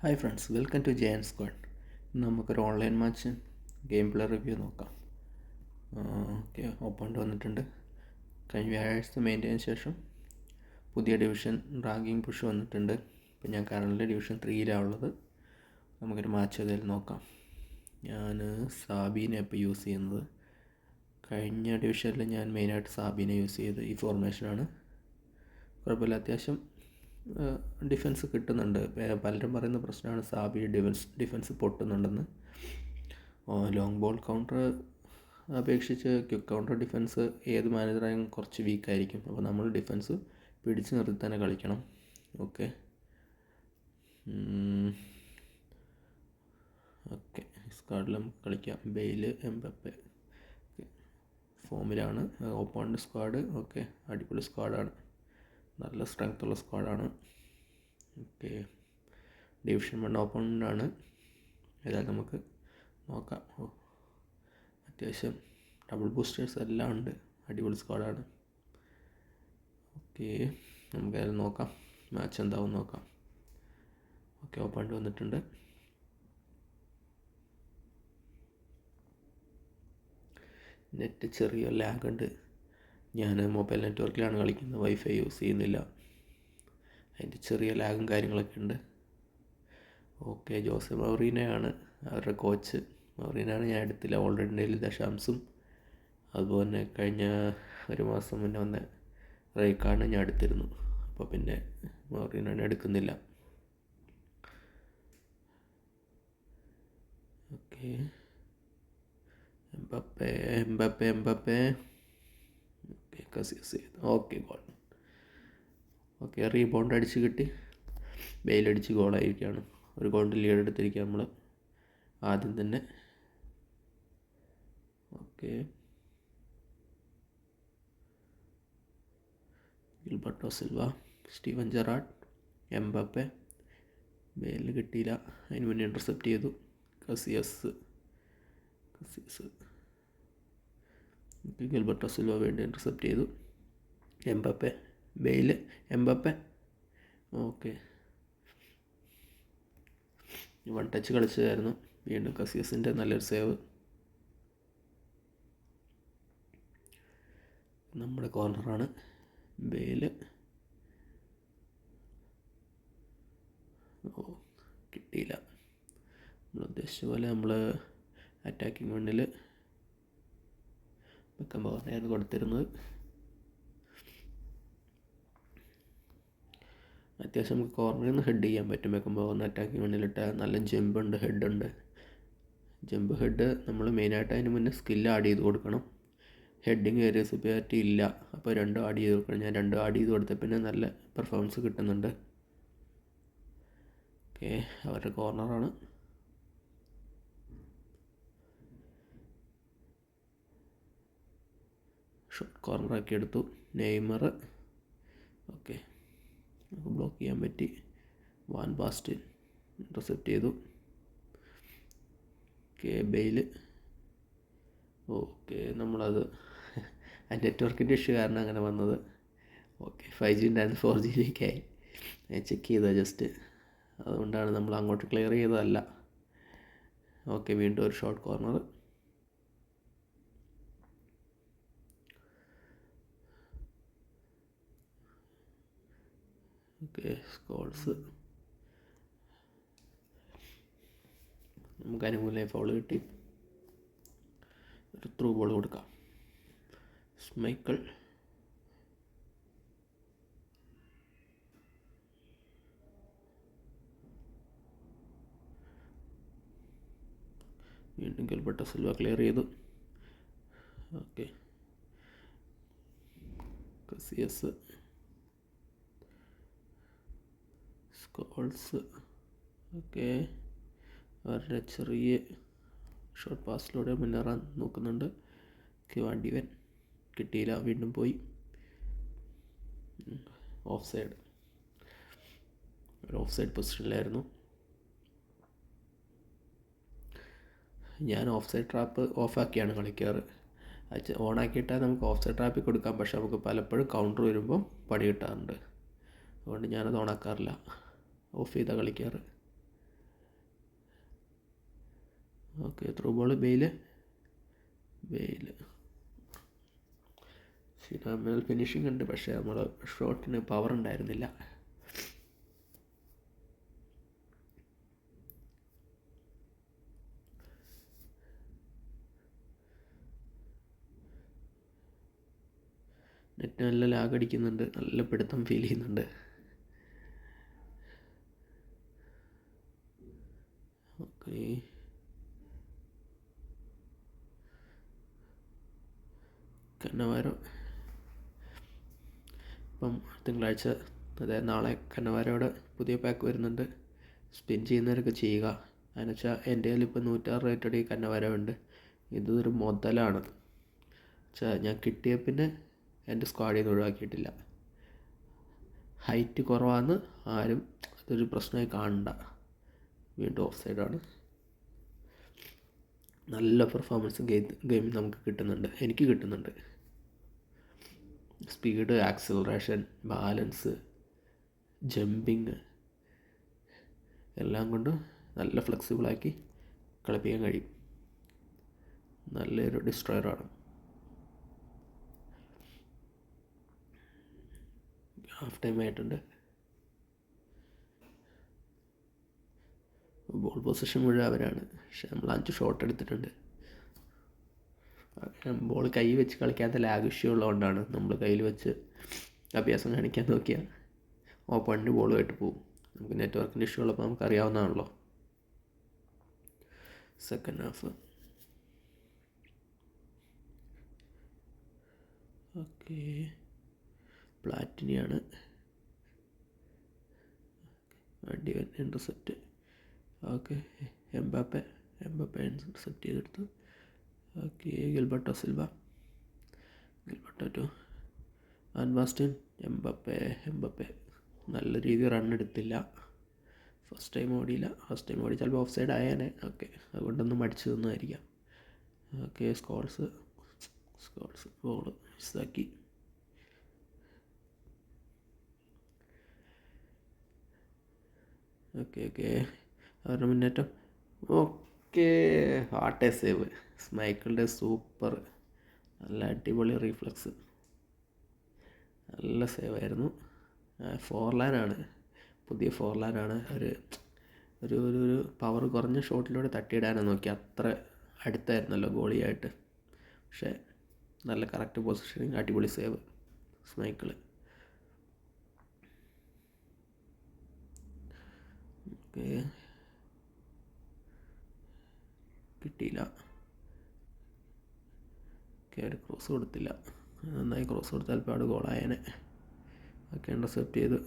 Hi friends, welcome to J and squad. നമുക്കൊരു online match game play review നോക്കാം. Okay, open വന്നിട്ടുണ്ട്. കഴിഞ്ഞ വ്യാഴാഴ്ച മെയിൻ്റെതിന് ശേഷം പുതിയ ഡിവിഷൻ റാങ്കിങ് പുഷ് വന്നിട്ടുണ്ട്. ഇപ്പം ഞാൻ കറൻറ്റ്ലി ഡിവിഷൻ 3യിലാണ് ഉള്ളത്. നമുക്കൊരു മാച്ച് അതിൽ നോക്കാം. ഞാൻ സാബീനെ ഇപ്പോൾ യൂസ് ചെയ്യുന്നത്. കഴിഞ്ഞ ഡിവിഷനിൽ ഞാൻ മെയിനായിട്ട് സാബീനെ യൂസ് ചെയ്ത് ഈ ഫോർമേഷനാണ്. കുഴപ്പമില്ല, അത്യാവശ്യം ഡിഫൻസ് കിട്ടുന്നുണ്ട്. പലരും പറയുന്ന പ്രശ്നമാണ് സാബി ഡിഫൻസ് പൊട്ടുന്നുണ്ടെന്ന്. ലോങ് ബോൾ കൗണ്ടർ അപേക്ഷിച്ച് ക്വിക്ക് കൗണ്ടർ ഡിഫൻസ് ഏത് മാനേജറായും കുറച്ച് വീക്കായിരിക്കും. അപ്പോൾ നമ്മൾ ഡിഫൻസ് പിടിച്ച് നിർത്തി തന്നെ കളിക്കണം. ഓക്കെ, സ്ക്വാഡിൽ നമുക്ക് കളിക്കാം. ബെയിൽ, എംബപ്പെ ഫോമിലാണ്. ഓപ്പോണൻ്റ് സ്ക്വാഡ് ഓക്കെ, അടിപൊളി സ്ക്വാഡാണ്, നല്ല സ്ട്രെങ്ത്തുള്ള സ്ക്വാഡാണ്. Okay, division 1 ഓപ്പണൻ്റാണ്. ഏതായാലും നമുക്ക് നോക്കാം. അത്യാവശ്യം ഡബിൾ ബൂസ്റ്റേഴ്സ് എല്ലാം ഉണ്ട്, അടിപൊളി സ്ക്വാഡാണ്. ഓക്കെ, നമുക്കതിൽ നോക്കാം മാച്ച് എന്താവും നോക്കാം. ഓക്കെ, ഓപ്പണൻ്റ് വന്നിട്ടുണ്ട്. നെറ്റ് ചെറിയ ലാഗ് ഉണ്ട്. ഞാൻ മൊബൈൽ നെറ്റ്വർക്കിലാണ് കളിക്കുന്നത്, വൈഫൈ യൂസ് ചെയ്യുന്നില്ല. അതിൻ്റെ ചെറിയ ലാഗും കാര്യങ്ങളൊക്കെ ഉണ്ട്. ഓക്കെ, ജോസെ മൗറീനയാണ് അവരുടെ കോച്ച്. മൗറീനയാണ് ഞാൻ എടുത്തില്ല. ഓൾറെഡി ഡെയിലി ദശാംശം, അതുപോലെ തന്നെ കഴിഞ്ഞ ഒരു മാസം മുന്നേ വന്ന റേക്കാണ് ഞാൻ എടുത്തിരുന്നു. അപ്പോൾ പിന്നെ മൗറീനാണ് എടുക്കുന്നില്ല. Okay, Mbappé okay, Casillas okay, goal. Okay, rebound അടിച്ച് കിട്ടി. ബെയിലടിച്ച് ഗോളായിരിക്കുകയാണ്. ഒരു ഗോളിൻ്റെ ലീഡ് എടുത്തിരിക്കുക നമ്മൾ ആദ്യം തന്നെ. Okay, Gilberto Silva, Steven Gerrard, Mbappe. ബെയിലിന് കിട്ടിയില്ല, അതിന് മുന്നേ ഇൻ്റർസെപ്റ്റ് ചെയ്തു. കസിയസ് ഗിൽബർട്ടോ സിൽവ വേണ്ടി ഇൻ്റർസെപ്റ്റ് ചെയ്തു. Mbappe, Bale, Mbappe. Okay, 1 touch കളിച്ചതായിരുന്നു. വീണ്ടും കസിയസിൻ്റെ നല്ലൊരു സേവ്. നമ്മുടെ കോർണറാണ്. ബെയിൽ കിട്ടിയില്ല. നമ്മൾ ഉദ്ദേശിച്ച പോലെ നമ്മൾ അറ്റാക്കിംഗ് വണ്ണിൽ ബെക്കംബൗറിനെയാണ് കൊടുത്തിരുന്നത്. അത്യാവശ്യം നമുക്ക് കോർണറിൽ നിന്ന് ഹെഡ് ചെയ്യാൻ പറ്റും. ബെക്കംബൗറിന് അറ്റാക്കിംഗ് വണ്ണിലിട്ടാൽ നല്ല ജമ്പുണ്ട്, ഹെഡുണ്ട്. ജമ്പ് ഹെഡ് നമ്മൾ മെയിനായിട്ട് അതിന് മുന്നേ സ്കില്ല് ആഡ് ചെയ്ത് കൊടുക്കണം. ഹെഡിങ് ഏരിയ സുപ്പീരിയോറിറ്റി ഇല്ല, അപ്പോൾ 2 ആഡ് ചെയ്ത് കൊടുക്കണം. ഞാൻ 2 ആഡ് ചെയ്ത് കൊടുത്ത പിന്നെ നല്ല പെർഫോമൻസ് കിട്ടുന്നുണ്ട്. ഓക്കെ, അവരുടെ കോർണറാണ്. ഷോട്ട് കോർണറാക്കി എടുത്തു നെയ്മർ. ഓക്കെ, നമുക്ക് ബ്ലോക്ക് ചെയ്യാൻ പറ്റി. വാൻ ബാസ്റ്റൻ ഇൻ്റർസെപ്റ്റ് ചെയ്തു. Okay, Bale. ഓക്കെ, നമ്മളത് നെറ്റ്വർക്കിൻ്റെ ഇഷ്യൂ കാരണം അങ്ങനെ വന്നത്. ഓക്കെ, 5G ഉണ്ടായിരുന്നു, 4Gയിലേക്കായി. ഞാൻ ചെക്ക് ചെയ്തത് ജസ്റ്റ്, അതുകൊണ്ടാണ് നമ്മൾ അങ്ങോട്ട് ക്ലിയർ ചെയ്തതല്ല. ഓക്കെ, വീണ്ടും ഒരു ഷോർട്ട് കോർണർ. Okay, Scholes. നമുക്ക് അനുകൂലമായി ഫൗൾ കിട്ടി. ഒരു ത്രൂ ബോൾ കൊടുക്കാം. സ്മൈക്കിൾ. വീണ്ടും ഗിൽബർട്ടോ സിൽവ ക്ലിയർ ചെയ്തു. Okay, Casillas, Scholes. ഓക്കെ, അവരുടെ ചെറിയ ഷോർട്ട് പാസിലൂടെ മുന്നേറാൻ നോക്കുന്നുണ്ട്. വാണ്ടിവൻ കിട്ടിയില്ല, വീണ്ടും പോയി. ഓഫ് സൈഡ്, ഒരു ഓഫ് സൈഡ് പൊസിഷനിലായിരുന്നു. ഞാൻ ഓഫ് സൈഡ് ട്രാപ്പ് ഓഫാക്കിയാണ് കളിക്കാറ്. ഓണാക്കിയിട്ടാൽ നമുക്ക് ഓഫ് സൈഡ് ട്രാപ്പിൽ കൊടുക്കാം, പക്ഷെ നമുക്ക് പലപ്പോഴും കൗണ്ടർ വരുമ്പം പണി കിട്ടാറുണ്ട്. അതുകൊണ്ട് ഞാനത് ഓണാക്കാറില്ല, ഓഫ് ചെയ്താൽ കളിക്കാറ്. ഓക്കെ, ത്രൂ ബോൾ ബെയിൽ ശരി, ഫിനിഷിംഗ് ഉണ്ട്, പക്ഷേ നമ്മൾ ഷോട്ടിന് പവർ ഉണ്ടായിരുന്നില്ല. നെറ്റ് നല്ല ലാഗ് അടിക്കുന്നുണ്ട്, നല്ല പിടുത്തം ഫീൽ ചെയ്യുന്നുണ്ട്. ഓക്കെ, കന്നവാരോ ഇപ്പം തിങ്കളാഴ്ച, അതായത് നാളെ കന്നവാരോടെ പുതിയ പാക്ക് വരുന്നുണ്ട്. സ്പിൻ ചെയ്യുന്നവരൊക്കെ ചെയ്യുക. അതെന്ന് വെച്ചാൽ എൻ്റെ കയ്യിൽ ഇപ്പോൾ 106 റേറ്റഡ് ഈ കന്നവാര ഉണ്ട്. ഇതൊരു മുതലാണ് വെച്ചാൽ ഞാൻ കിട്ടിയ പിന്നെ എൻ്റെ സ്ക്വാഡിൽ നിന്ന് ഒഴിവാക്കിയിട്ടില്ല. ഹൈറ്റ് കുറവാന്ന് ആരും അതൊരു പ്രശ്നമായി കാണണ്ട. വീണ്ടും ഓഫ് സൈഡാണ്. നല്ല പെർഫോമൻസ് ഗെയിമിൽ നമുക്ക് കിട്ടുന്നുണ്ട്, എനിക്ക് കിട്ടുന്നുണ്ട്. സ്പീഡ്, ആക്സിലറേഷൻ, ബാലൻസ്, ജമ്പിങ് എല്ലാം കൊണ്ട് നല്ല ഫ്ലെക്സിബിളാക്കി കളിപ്പിക്കാൻ കഴിയും. നല്ലൊരു ഡിസ്ട്രോയറാണ്. ഹാഫ് ടൈം ആയിട്ടുണ്ട്. ബോൾ പൊസിഷൻ മുഴുവൻ അവരാണ്, പക്ഷെ നമ്മൾ 5 ഷോട്ട് എടുത്തിട്ടുണ്ട്. ബോൾ കൈ വെച്ച് കളിക്കാത്ത ലാഗ് ഇഷ്യൂ ഉള്ളതുകൊണ്ടാണ്. നമ്മൾ കയ്യിൽ വെച്ച് അഭ്യാസം കാണിക്കാൻ നോക്കിയാൽ ഓപ്പണിൻ്റെ ബോളുമായിട്ട് പോകും. നമുക്ക് നെറ്റ്വർക്കിൻ്റെ ഇഷ്യൂ ഉള്ളപ്പോൾ നമുക്കറിയാവുന്നതാണല്ലോ. സെക്കൻഡ് ഹാഫ് ഓക്കെ, പ്ലാറ്റിനിയാണ്. ഡിവൻ ഇൻ്റർസെപ്റ്റ്. ഓക്കെ, എംബാപ്പെ ഇൻ്റർസെപ്റ്റ് ചെയ്തെടുത്തു. ഓക്കെ, ഗിൽബർട്ടോ സിൽവ ടു ആൻബാസ്റ്റ്യൻ. എംബാപ്പെ നല്ല രീതിയിൽ റൺ എടുത്തില്ല. ഫസ്റ്റ് ടൈം ഓടി ചിലപ്പോൾ ഓഫ് സൈഡ് ആയേനെ. ഓക്കെ, അതുകൊണ്ടൊന്നും മടിച്ചു തന്നായിരിക്കാം. ഓക്കെ, സ്കോൾസ് ബോൾ മിസ്സാക്കി. ഓക്കെ അവരുടെ മുന്നേറ്റം. Okay, Hart save. സ്മൈക്കിളുടെ സൂപ്പർ, നല്ല അടിപൊളി റീഫ്ലക്സ്, നല്ല സേവായിരുന്നു. ഫോർലാനാണ്, പുതിയ ഫോർലാനാണ്. ഒരു പവർ കുറഞ്ഞ ഷോട്ടിലൂടെ തട്ടിയിടാനാണ് നോക്കി. അത്ര അടുത്തായിരുന്നല്ലോ ഗോളിയായിട്ട്, പക്ഷേ നല്ല കറക്റ്റ് പൊസിഷനിങ്, അടിപൊളി സേവ് സ്മൈക്കിള്. ഓക്കെ, കിട്ടിയില്ല. ഓക്കെ, അവർ ക്രോസ് കൊടുത്തില്ല. നന്നായി ക്രോസ് കൊടുത്താൽ പാട് ഗോളായനെ. ഓക്കെ, ഇൻ്റർസെപ്റ്റ് ചെയ്ത്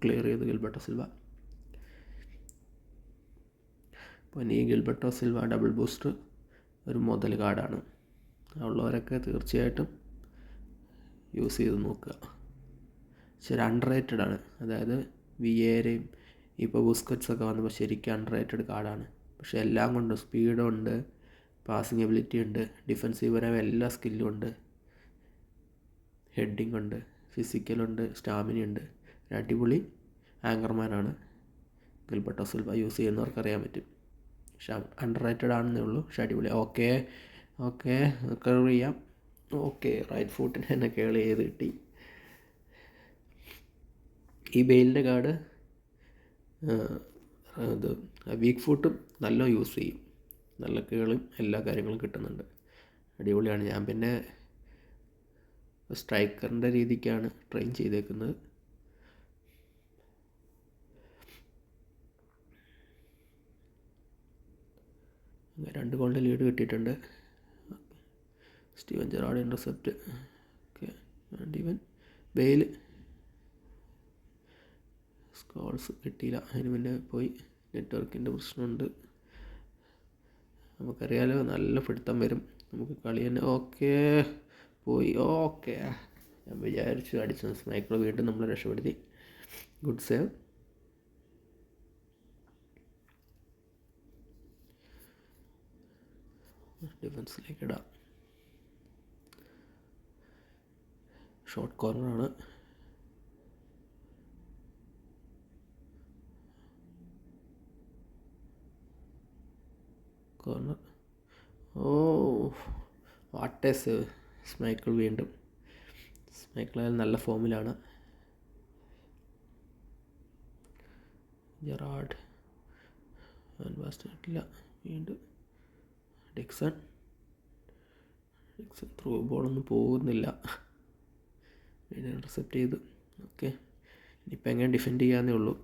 ക്ലിയർ ചെയ്ത് ഗിൽബർട്ടോ സിൽവ. അപ്പോൾ ഈ ഗിൽബർട്ടോ സിൽവ ഡബിൾ ബൂസ്റ്റർ ഒരു മുതൽ കാർഡാണ്. ഉള്ളവരൊക്കെ തീർച്ചയായിട്ടും യൂസ് ചെയ്ത് നോക്കുക. ശരി, അണ്ടർ റേറ്റഡ് ആണ്. അതായത് വിയേരയും ഇപ്പോൾ ബുസ്കറ്റ്സൊക്കെ വന്നപ്പോൾ ശരിക്കും അണ്ടർ റേറ്റഡ് കാർഡാണ്. പക്ഷേ എല്ലാം കൊണ്ടും സ്പീഡുണ്ട്, പാസിങ് എബിലിറ്റി ഉണ്ട്, ഡിഫൻസീവ് പരമായ എല്ലാ സ്കില്ലും ഉണ്ട്, ഹെഡിങ് ഉണ്ട്, ഫിസിക്കലുണ്ട്, സ്റ്റാമിനയുണ്ട്. അടിപൊളി ആങ്കർമാനാണ് ഗിൽബർട്ടോ സിൽവ. യൂസ് ചെയ്യുന്നവർക്ക് അറിയാൻ പറ്റും. പക്ഷെ അണ്ടർ റേറ്റഡ് ആണെന്നേ ഉള്ളൂ, പക്ഷെ അടിപൊളി. ഓക്കെ കർവ് ചെയ്യാം. ഓക്കെ, റൈറ്റ് ഫുട്ടിന് തന്നെ കേൾ ചെയ്ത് കിട്ടി. ഈ ബെയിലിൻ്റെ കാർഡ് അത് വീക്ക് ഫുട്ടും നല്ല യൂസ് ചെയ്യും. നല്ല കേളും എല്ലാ കാര്യങ്ങളും കിട്ടുന്നുണ്ട്. അടിപൊളിയാണ്. ഞാൻ പിന്നെ സ്ട്രൈക്കറിൻ്റെ രീതിക്കാണ് ട്രെയിൻ ചെയ്തേക്കുന്നത്. അങ്ങനെ 2 ഗോളിൻ്റെ ലീഡ് കിട്ടിയിട്ടുണ്ട്. Steven Gerrard intercept. ഓക്കെ, ഡിവൻ ബെയിൽ. സ്കോൾസ് കിട്ടിയില്ല. അതിന് മുന്നേ പോയി. നെറ്റ്വർക്കിൻ്റെ പ്രശ്നമുണ്ട്, നമുക്കറിയാലോ. നല്ല പിടുത്തം വരും നമുക്ക് കളി തന്നെ. ഓക്കെ, പോയി. ഓക്കെ, ഞാൻ വിചാരിച്ചു അടിച്ചു. സ്മൈക്കിൾ വീണ്ടും നമ്മളെ രക്ഷപ്പെടുത്തി. Good save. ഡിഫൻസിലേക്ക് ഇടാം. ഷോർട്ട് കോർണറാണ്. Corner. Oh what a save. Schmeichel വീണ്ടും. സ്മൈക്കിൾ നല്ല ഫോമിലാണ്. ജെറാർഡ് ബാസ്റ്റില്ല. വീണ്ടും ഡിക്സൺ ത്രൂ ബോളൊന്നും പോകുന്നില്ല. വീണ്ടും ഇന്റർസെപ്റ്റ് ചെയ്തു. ഓക്കെ, ഇനിയിപ്പോൾ എങ്ങനെ ഡിഫെൻഡ് ചെയ്യാന്നേ ഉള്ളൂ.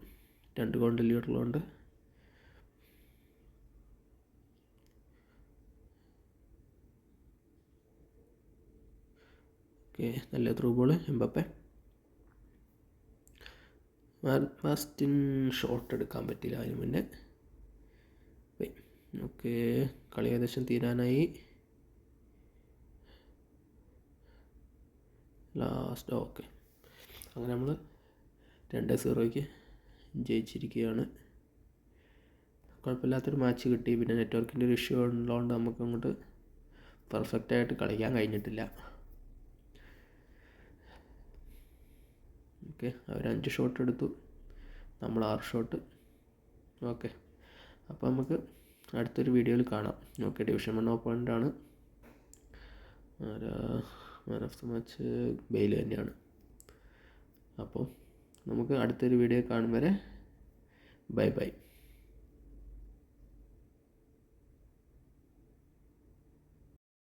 2 ഗോൾ ലീഡുള്ളതുകൊണ്ട്. ഓക്കെ, നല്ല ത്രൂ ബോൾ. എംബപ്പെ മാസ്റ്റിൻ ഷോട്ട് എടുക്കാൻ പറ്റില്ല അതിന് മുന്നേ. ഓക്കെ, കളി ഏകദേശം തീരാനായി. ലാസ്റ്റ്. ഓക്കെ, അങ്ങനെ നമ്മൾ 2-0 ജയിച്ചിരിക്കുകയാണ്. കുഴപ്പമില്ലാത്തൊരു മാച്ച് കിട്ടി. പിന്നെ നെറ്റ്വർക്കിൻ്റെ ഒരു ഇഷ്യൂ ഉള്ളതുകൊണ്ട് നമുക്ക് അങ്ങോട്ട് പെർഫെക്റ്റായിട്ട് കളിക്കാൻ കഴിഞ്ഞിട്ടില്ല. ഓക്കെ, അവർ 5 ഷോട്ട് എടുത്തു, നമ്മൾ 6 ഷോട്ട്. ഓക്കെ, അപ്പോൾ നമുക്ക് അടുത്തൊരു വീഡിയോയിൽ കാണാം. ഓക്കെ, ഡിവിഷൻ 1 ഓപ്പണൻ്റാണ്. Man of the match Bale തന്നെയാണ്. അപ്പോൾ നമുക്ക് അടുത്തൊരു വീഡിയോ കാണും വരെ ബൈ ബൈ.